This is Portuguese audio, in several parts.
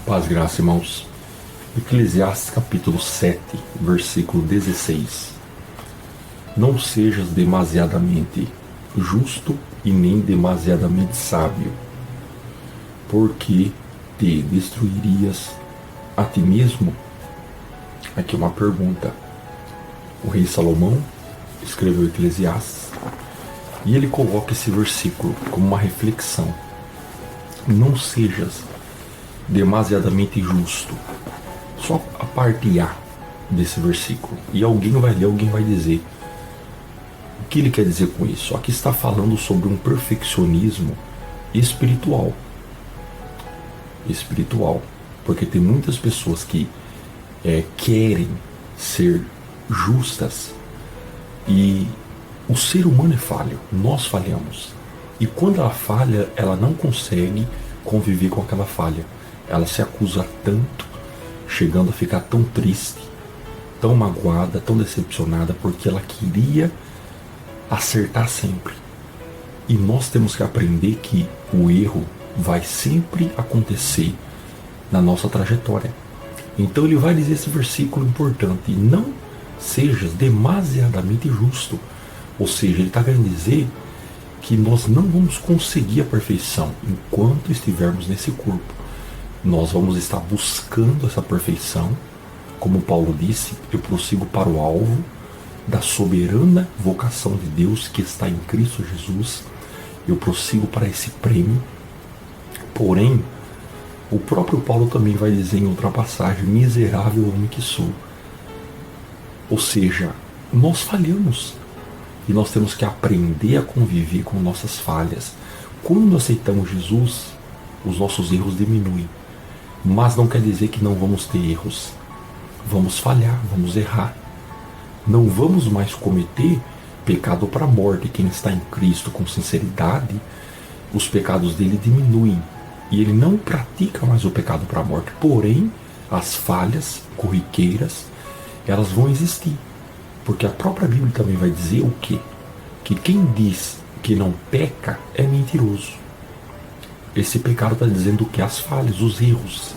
Paz, graça, irmãos. Eclesiastes capítulo 7, versículo 16. Não sejas demasiadamente justo e nem demasiadamente sábio, porque te destruirias a ti mesmo. Aqui uma pergunta. O rei Salomão escreveu Eclesiastes e ele coloca esse versículo como uma reflexão. Não sejas demasiadamente justo. Só a parte A desse versículo. E alguém vai ler, alguém vai dizer o que ele quer dizer com isso. Aqui está falando sobre um perfeccionismo espiritual. Porque tem muitas pessoas que querem ser justas e o ser humano é falho. Nós falhamos. E quando ela falha, ela não consegue conviver com aquela falha. Ela se acusa tanto, chegando a ficar tão triste, tão magoada, tão decepcionada, porque ela queria acertar sempre. E nós temos que aprender que o erro vai sempre acontecer na nossa trajetória. Então ele vai dizer esse versículo importante: não sejas demasiadamente justo. Ou seja, ele está querendo dizer que nós não vamos conseguir a perfeição enquanto estivermos nesse corpo. Nós vamos estar buscando essa perfeição. Como Paulo disse, eu prossigo para o alvo da soberana vocação de Deus que está em Cristo Jesus. Eu prossigo para esse prêmio. Porém, o próprio Paulo também vai dizer em outra passagem: miserável homem que sou. Ou seja, nós falhamos. E nós temos que aprender a conviver com nossas falhas. Quando aceitamos Jesus, os nossos erros diminuem. Mas não quer dizer que não vamos ter erros. Vamos falhar, vamos errar. Não vamos mais cometer pecado para a morte. Quem está em Cristo com sinceridade, os pecados dele diminuem. E ele não pratica mais o pecado para a morte. Porém, as falhas corriqueiras, elas vão existir. Porque a própria Bíblia também vai dizer o quê? Que quem diz que não peca é mentiroso. Esse pecado está dizendo que as falhas, os erros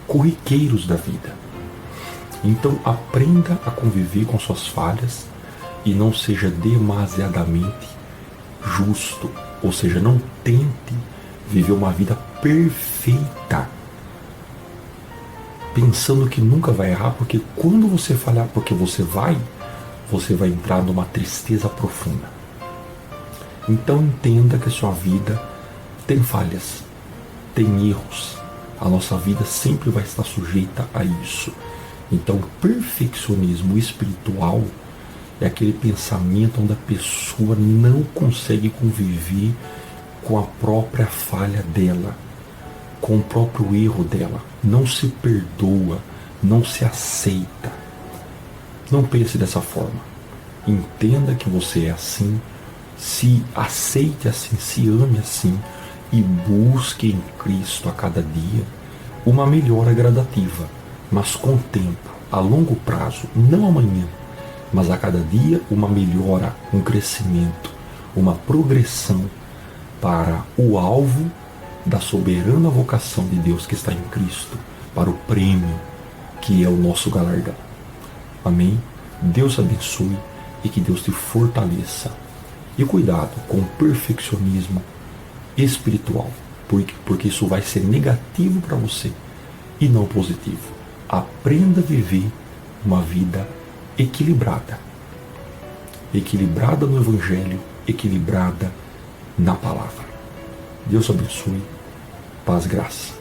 corriqueiros da vida. Então aprenda a conviver com suas falhas e não seja demasiadamente justo. Ou seja, não tente viver uma vida perfeita, pensando que nunca vai errar, porque quando você falhar, porque você vai entrar numa tristeza profunda. Então entenda que a sua vida tem falhas, tem erros. A nossa vida sempre vai estar sujeita a isso. Então o perfeccionismo espiritual é aquele pensamento onde a pessoa não consegue conviver com a própria falha dela, com o próprio erro dela. Não se perdoa, não se aceita. Não pense dessa forma. Entenda que você é assim, se aceite assim, se ame assim e busque em Cristo a cada dia uma melhora gradativa, mas com tempo, a longo prazo, não amanhã, mas a cada dia uma melhora, um crescimento, uma progressão para o alvo da soberana vocação de Deus que está em Cristo, para o prêmio que é o nosso galardão. Amém? Deus abençoe e que Deus te fortaleça. E cuidado com o perfeccionismo espiritual, porque isso vai ser negativo para você e não positivo. Aprenda a viver uma vida equilibrada. Equilibrada no Evangelho, equilibrada na palavra. Deus abençoe. Paz, graça.